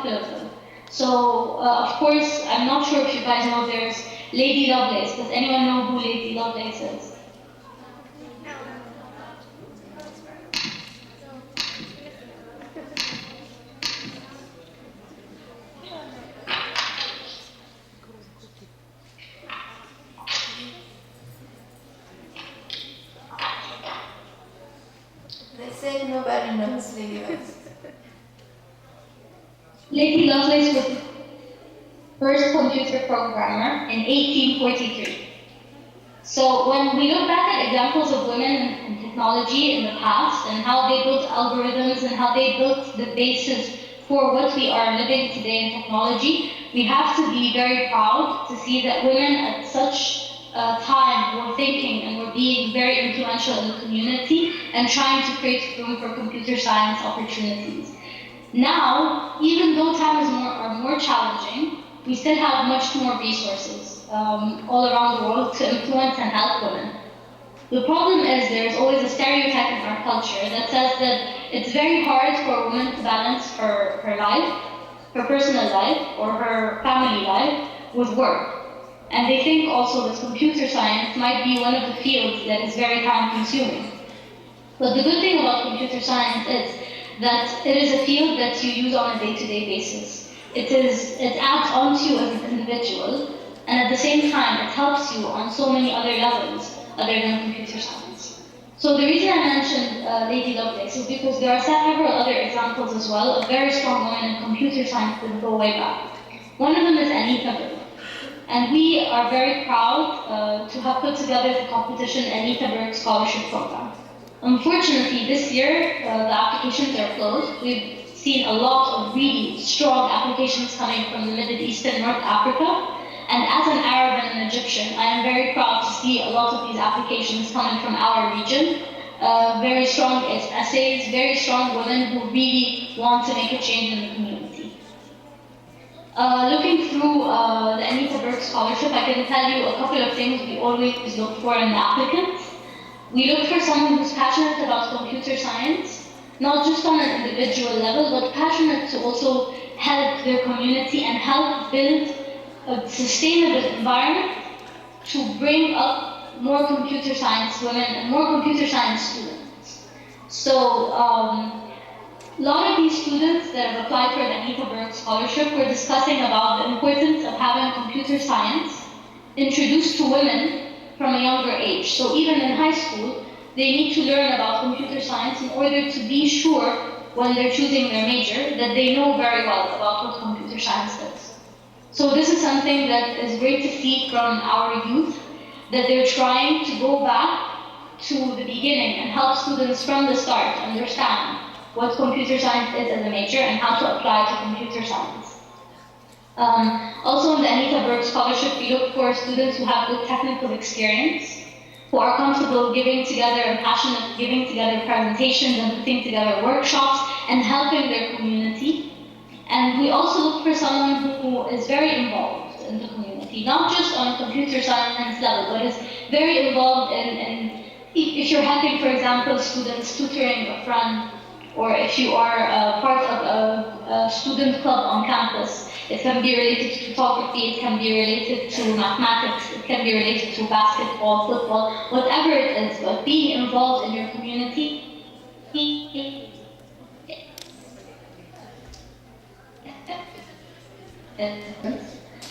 couple of them. So, of course, I'm not sure if you guys know there's Lady Lovelace. Does anyone know who Lady Lovelace is? They say nobody knows Lady Lovelace. Lady Lovelace was the first computer programmer in 1843. So when we look back at examples of women in technology in the past and how they built algorithms and how they built the basis for what we are living today in technology, we have to be very proud to see that women at such a time were thinking and were being very influential in the community and trying to create room for computer science opportunities. Now, even though times are more challenging, we still have much more resources all around the world to influence and help women. The problem is there's always a stereotype in our culture that says that it's very hard for a woman to balance her life, her personal life, or her family life with work. And they think also that computer science might be one of the fields that is very time consuming. But the good thing about computer science is that it is a field that you use on a day-to-day basis. It adds on to you as an individual, and at the same time, it helps you on so many other levels other than computer science. So the reason I mentioned Lady Lovelace is because there are several other examples as well of very strong women in computer science that go way back. One of them is Anita Berg. And we are very proud to have put together the competition Anita Berg Scholarship Program. Unfortunately, this year, the applications are closed. We've seen a lot of really strong applications coming from the Middle East and North Africa. And as an Arab and an Egyptian, I am very proud to see a lot of these applications coming from our region. Very strong essays, very strong women who really want to make a change in the community. Looking through the Anita Berg Scholarship, I can tell you a couple of things we always look for in the applicants. We look for someone who's passionate about computer science, not just on an individual level, but passionate to also help their community and help build a sustainable environment to bring up more computer science women and more computer science students. So a lot of these students that have applied for the Anita Berg Scholarship were discussing about the importance of having computer science introduced to women from a younger age. So even in high school, they need to learn about computer science in order to be sure when they're choosing their major that they know very well about what computer science is. So this is something that is great to see from our youth, that they're trying to go back to the beginning and help students from the start understand what computer science is as a major and how to apply to computer science. Also in the Anita Berg Scholarship, we look for students who have good technical experience, who are comfortable giving together and passionate giving together presentations and putting together workshops and helping their community. And we also look for someone who is very involved in the community, not just on computer science level, but is very involved in if you're helping, for example, students tutoring a friend, or if you are part of a student club on campus. It can be related to photography, it can be related to mathematics, it can be related to basketball, football, whatever it is, but being involved in your community.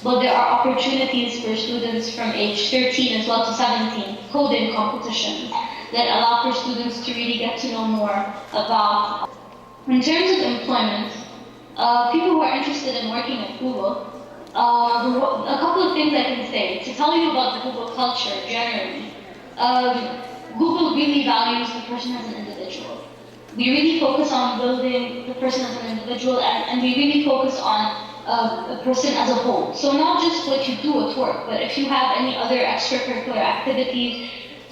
But there are opportunities for students from age 13 as well to 17, coding competitions that allow for students to really get to know more about. In terms of employment, people who are interested in working at Google, a couple of things I can say. To tell you about the Google culture generally, Google really values the person as an individual. We really focus on building the person as an individual, and we really focus on a person as a whole. So not just what you do at work, but if you have any other extracurricular activities.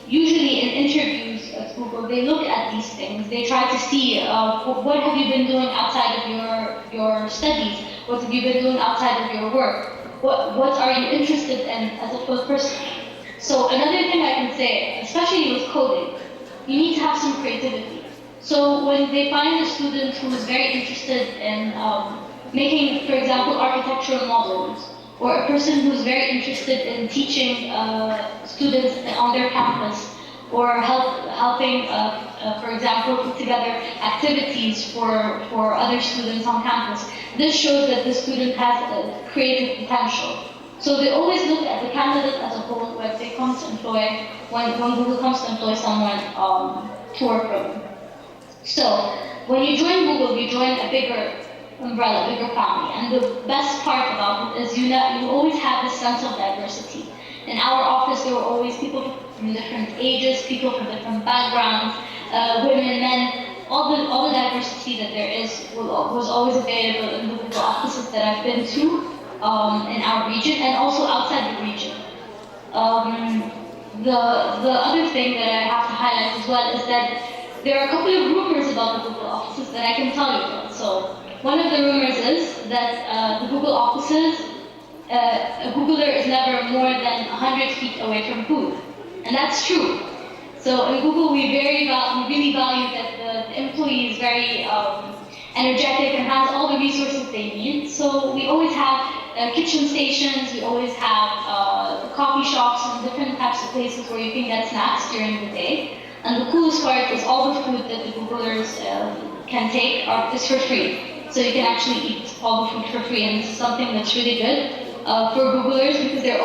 Usually in interviews at Google, they look at these things. They try to see what have you been doing outside of your studies? What have you been doing outside of your work? What are you interested in as a full person? So another thing I can say, especially with coding, you need to have some creativity. So when they find a student who is very interested in making, for example, architectural models, or a person who's very interested in teaching students on their campus, or helping, for example, put together activities for other students on campus. This shows that the student has a creative potential. So they always look at the candidate as a whole when they come to employ, when Google comes to employ someone to work for them. So when you join Google, you join a bigger umbrella, bigger family. And the best part about it is you always have this sense of diversity. In our office, there were always people from different ages, people from different backgrounds, women, men. All the diversity that there is was always available in the Google offices that I've been to in our region and also outside the region. The other thing that I have to highlight as well is that there are a couple of rumors about the Google offices that I can tell you about. So one of the rumors is that the Google offices, a Googler is never more than 100 feet away from food. And that's true. So in Google, we really value that the employee is very energetic and has all the resources they need. So we always have kitchen stations, we always have coffee shops and different types of places where you can get snacks during the day. And the coolest part is all the food that the Googlers can take is for free. So you can actually eat all the food for free, and this is something that's really good for Googlers because they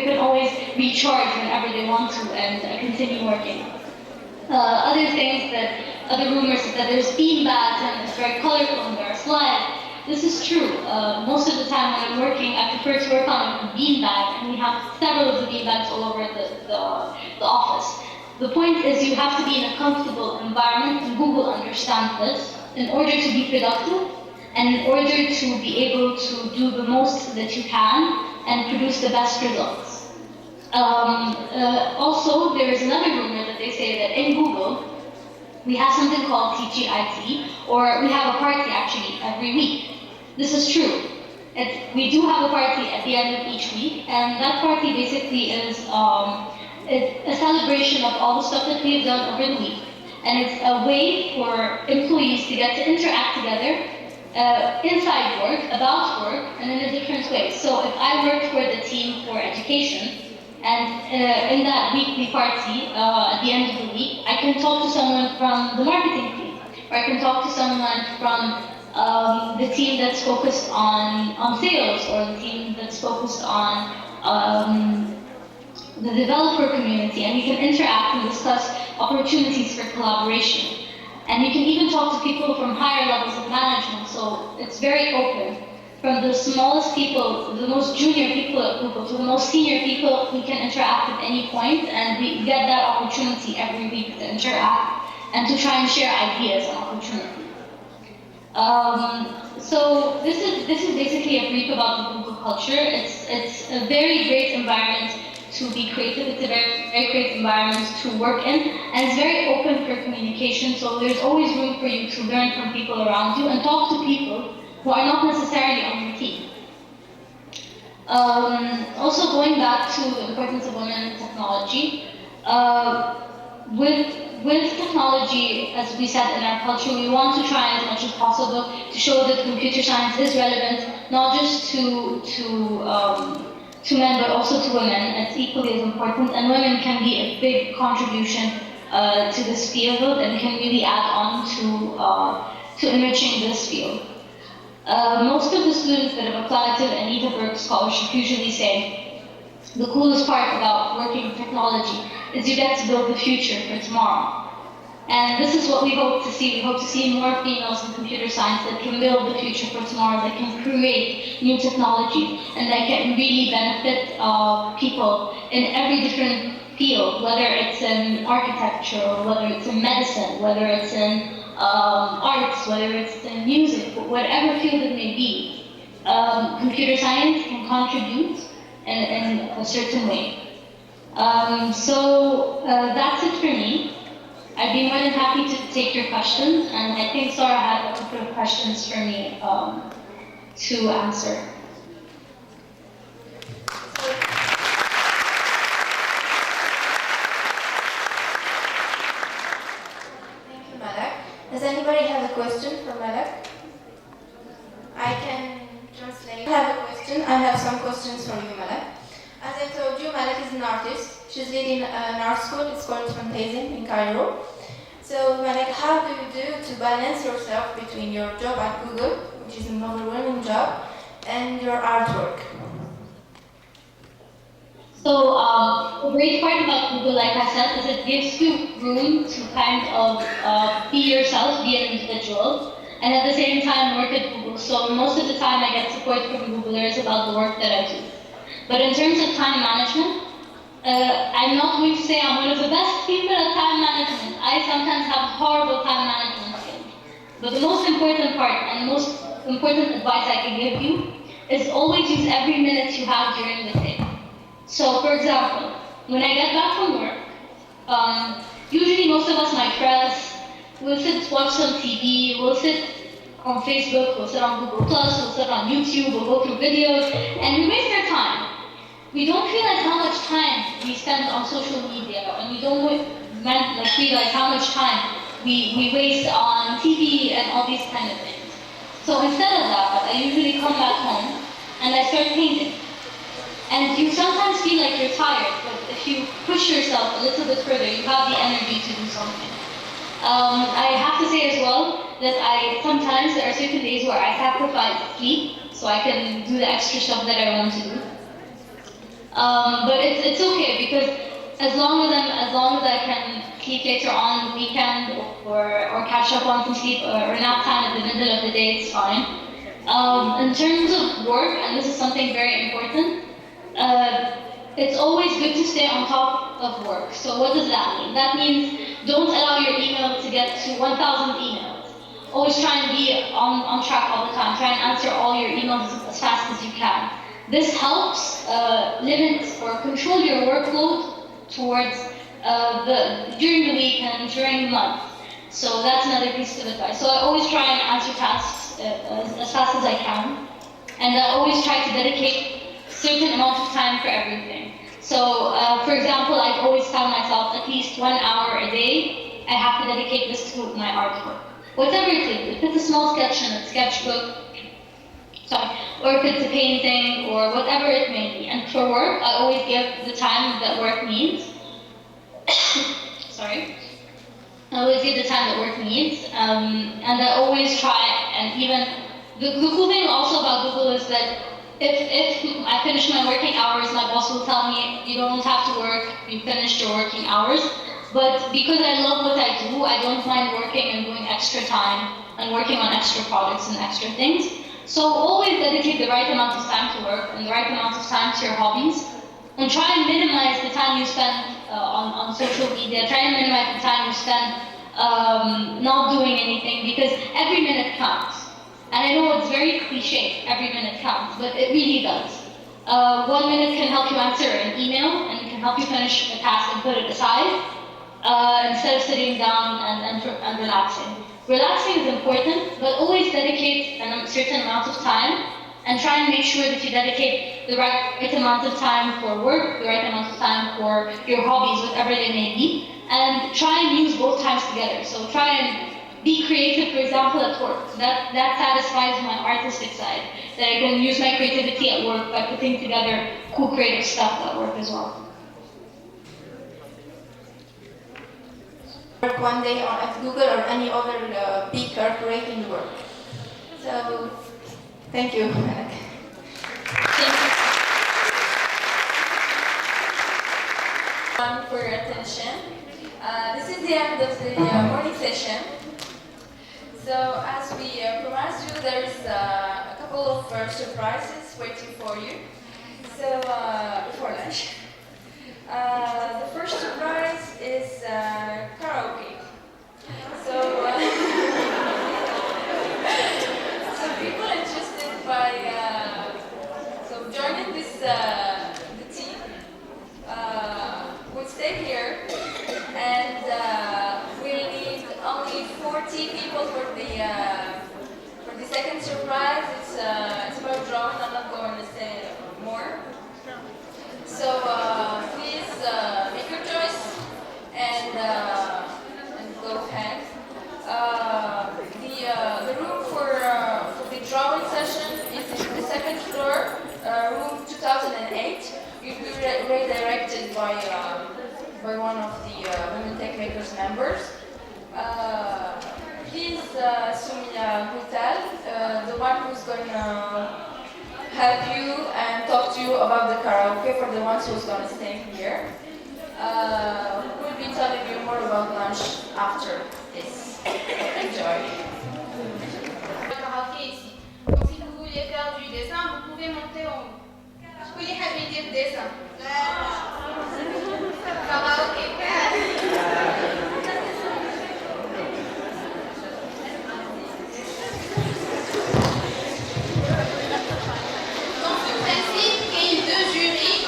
can always recharge whenever they want to and continue working. Other rumors is that there's bean bags and it's very colorful and there are slides. This is true. Most of the time when I'm working, I prefer to work on a bean bag, and we have several of the bean bags all over the office. The point is you have to be in a comfortable environment, and Google understands this, in order to be productive and in order to be able to do the most that you can and produce the best results. Also, there is another rumor that they say that in Google, we have something called TGIT, or we have a party actually every week. This is true. We do have a party at the end of each week, and that party basically is a celebration of all the stuff that we've done over the week. And it's a way for employees to get to interact together inside work, about work, and in a different way. So if I work for the team for education, and in that weekly party, at the end of the week, I can talk to someone from the marketing team, or I can talk to someone from the team that's focused on sales, or the team that's focused on the developer community, and we can interact and discuss opportunities for collaboration. And you can even talk to people from higher levels of management, so it's very open. From the smallest people, the most junior people at Google, to the most senior people, we can interact at any point, and we get that opportunity every week to interact and to try and share ideas and opportunities. So this is basically a brief about the Google culture. It's a very great environment to be creative. It's a very, very great environment to work in, and it's very open for communication. So there's always room for you to learn from people around you and talk to people who are not necessarily on your team. Also, going back to the importance of women in technology, with technology, as we said in our culture, we want to try as much as possible to show that computer science is relevant, not just to men, but also to women. It's equally as important, and women can be a big contribution to this field and can really add on to enriching this field. Most of the students that have applied to an Eva Burke scholarship usually say the coolest part about working in technology is you get to build the future for tomorrow. And this is what we hope to see. We hope to see more females in computer science that can build the future for tomorrow, that can create new technologies, and that can really benefit people in every different field, whether it's in architecture, or whether it's in medicine, whether it's in arts, whether it's in music, whatever field it may be. Computer science can contribute in a certain way. So that's it for me. I'd be more than happy to take your questions, and I think Sarah had a couple of questions for me to answer. Thank you, Malak. Does anybody have a question for Malak? I have some questions for you, Malak. As I told you, Malak is an artist. She's leading an art school. It's called Fantasm in Cairo. So, Malak, how do you do to balance yourself between your job at Google, which is an overwhelming job, and your artwork? So, the great part about Google, like I said, is it gives you room to kind of be yourself, be an individual, and at the same time work at Google. So most of the time I get support from Googlers about the work that I do. But in terms of time management, I'm not going to say I'm one of the best people at time management. I sometimes have horrible time management skills. But the most important part and most important advice I can give you is always use every minute you have during the day. So, for example, when I get back from work, usually most of us might rest, we'll sit, watch some TV, we'll sit on Facebook, we'll sit on Google+, we'll sit on YouTube, we'll go through videos, and we waste our time. We don't realize how much time we spend on social media, and we don't realize how much time we waste on TV and all these kind of things. So instead of that, I usually come back home and I start painting. And you sometimes feel like you're tired, but if you push yourself a little bit further, you have the energy to do something. I have to say as well that sometimes there are certain days where I sacrifice sleep so I can do the extra stuff that I want to do. But it's okay because as long as I can sleep later on the weekend or catch up on some sleep or nap time at the middle of the day, it's fine. In terms of work, and this is something very important, it's always good to stay on top of work. So what does that mean? That means don't allow your email to get to 1,000 emails. Always try and be on track all the time. Try and answer all your emails as fast as you can. This helps limit or control your workload towards during the week and during the month. So that's another piece of advice. So I always try and answer tasks as fast as I can. And I always try to dedicate certain amount of time for everything. So, for example, I've always found myself at least 1 hour a day, I have to dedicate this to my artwork. Whatever it is, if it's a small sketch in a sketchbook, or if it's a painting, or whatever it may be. And for work, I always give the time that work needs. Sorry. I always give the time that work needs, and I always try, and even, the cool thing also about Google is that if I finish my working hours, my boss will tell me, you don't have to work, you finished your working hours. But because I love what I do, I don't mind working and doing extra time and working on extra projects and extra things. So always dedicate the right amount of time to work and the right amount of time to your hobbies. And try and minimize the time you spend on social media. Try and minimize the time you spend not doing anything, because every minute counts. And I know it's very cliche, every minute counts, but it really does. 1 minute can help you answer an email and can help you finish a task and put it aside instead of sitting down and relaxing. Relaxing is important, but always dedicate a certain amount of time and try and make sure that you dedicate the right amount of time for work, the right amount of time for your hobbies, whatever they may be, and try and use both times together. So try and be creative, for example, at work. That satisfies my artistic side, that I can use my creativity at work by putting together cool creative stuff at work as well. Work one day at Google or any other big corporate in the world. So, thank you. Thank you for your attention. This is the end of the morning session. So as we promised you, there is a couple of surprises waiting for you. So before lunch, the first surprise is karaoke. So, so people interested by joining this the team would stay here, and we'll need only 40 people for the second surprise. It's about drawing. I'm not going to say more. So please make your choice and members. He's Sumia Gutal, the one who's going to help you and talk to you about the karaoke for the ones who's going to stay here. We'll be telling you more about lunch after this. Enjoy. Karaoké ici. Donc si vous voulez faire du dessin, vous pouvez monter en haut. كل حد يدير dessin. Karaoké. Donc ce principe, il y a eu deux jurys.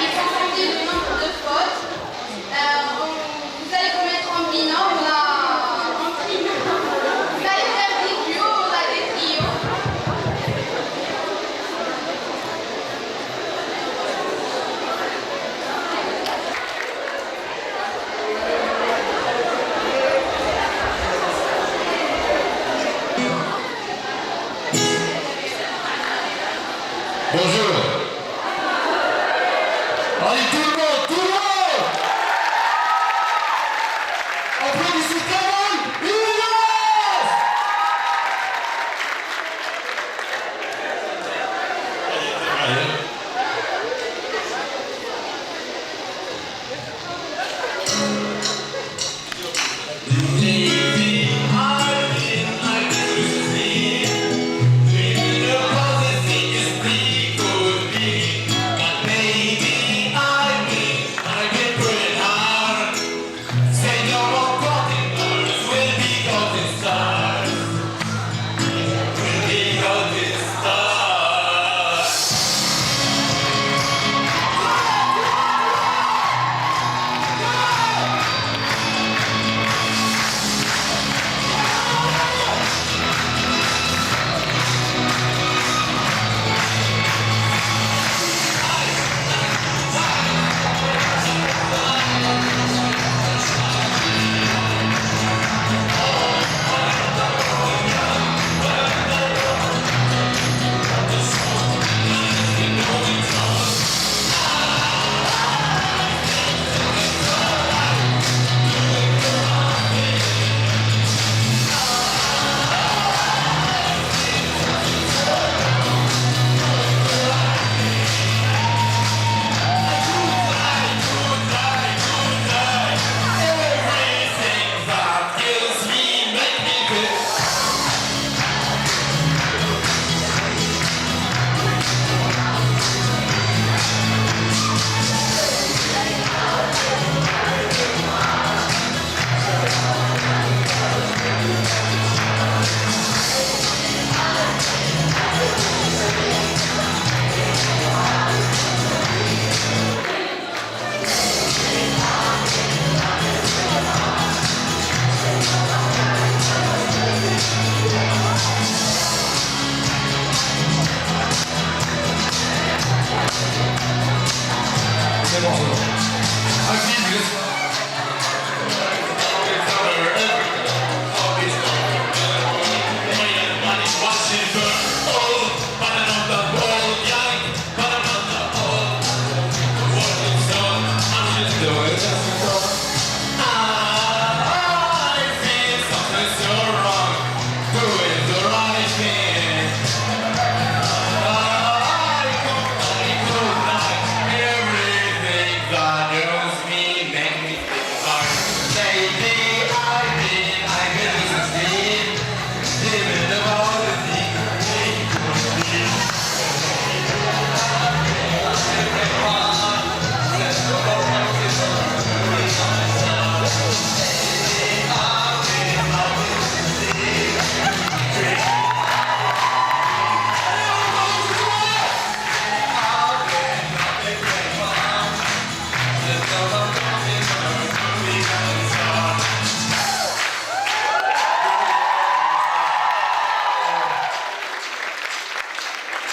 Ils vont compter le nombre de fautes. Vous allez vous mettre en binôme, là, en trio. Vous allez faire des duos, là, des trios. Bonjour. Allez, tout le monde, tout le monde. Applaudissez tout le monde.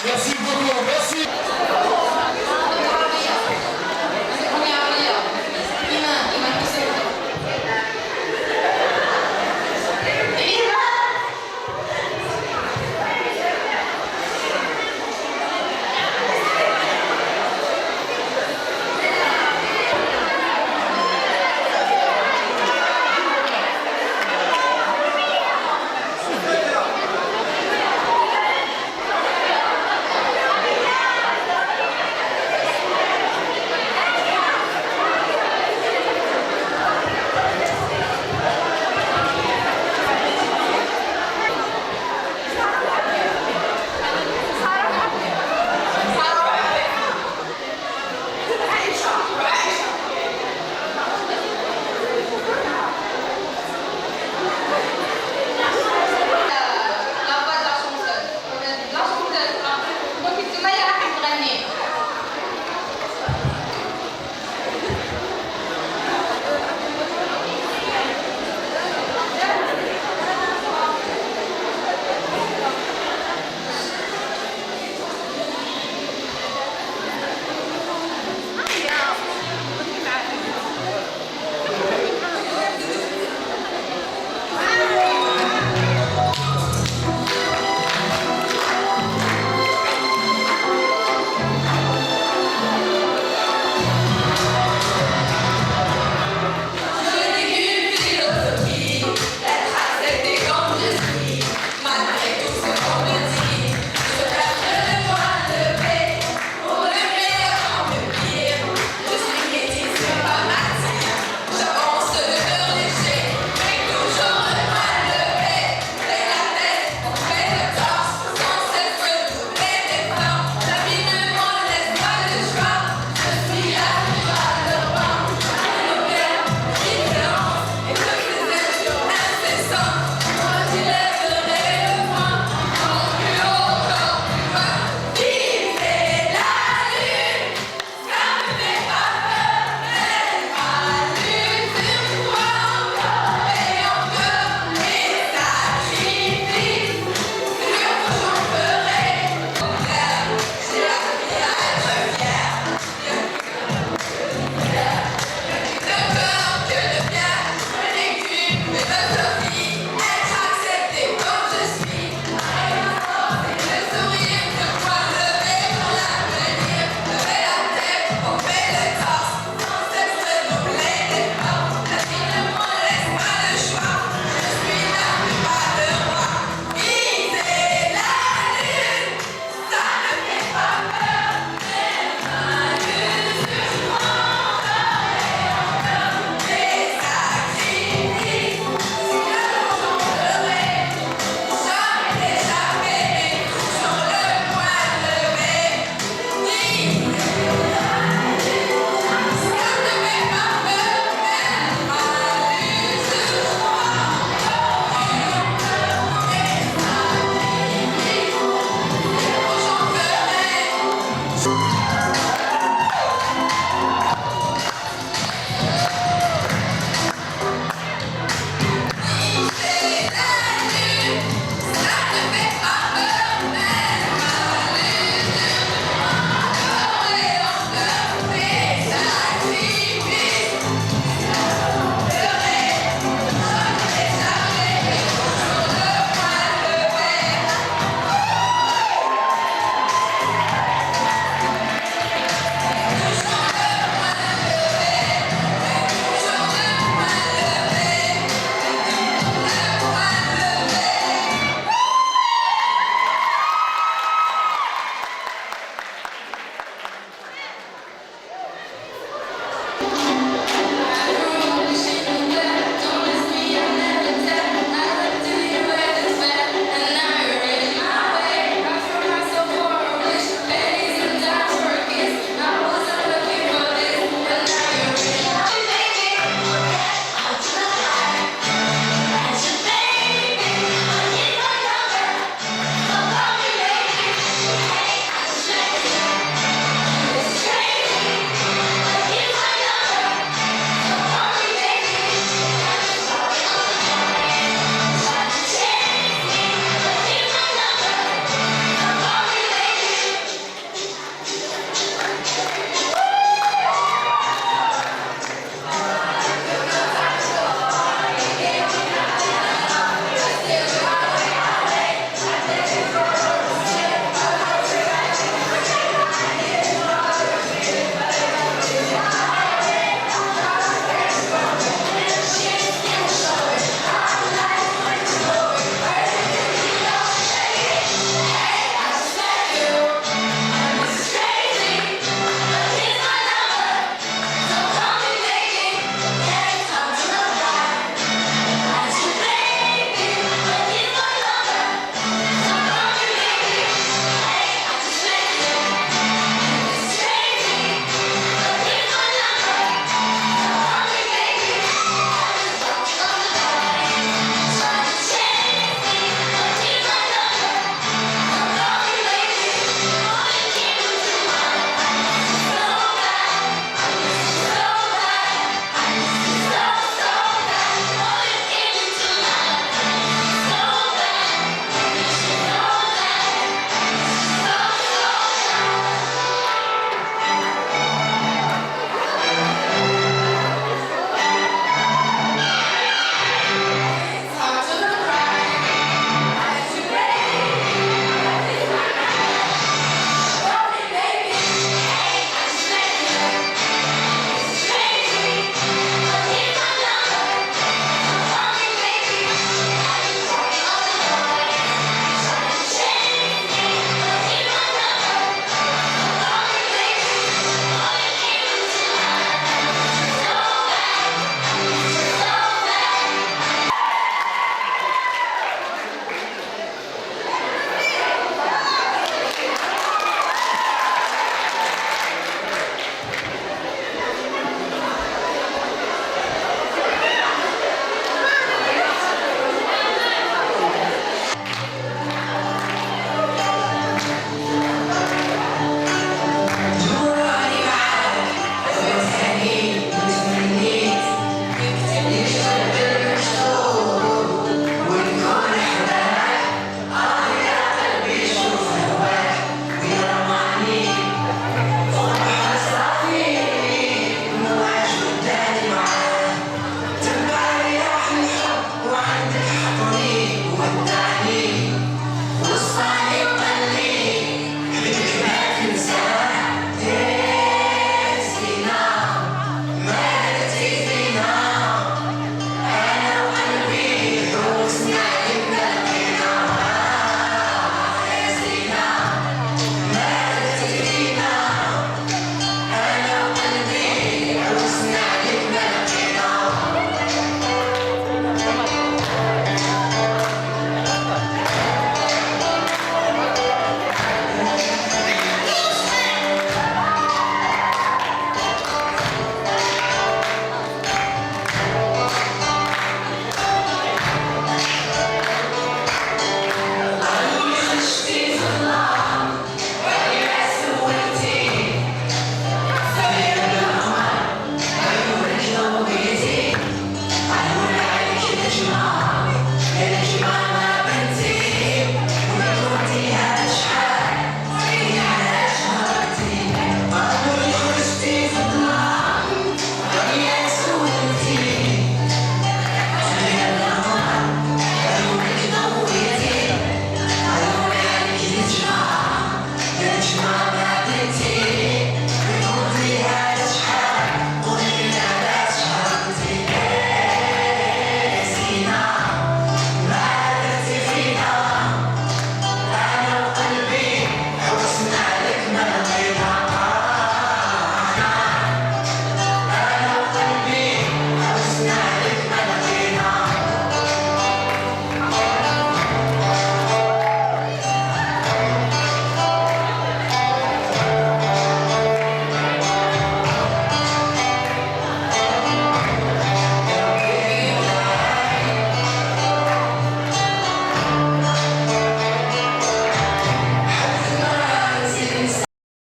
Merci beaucoup.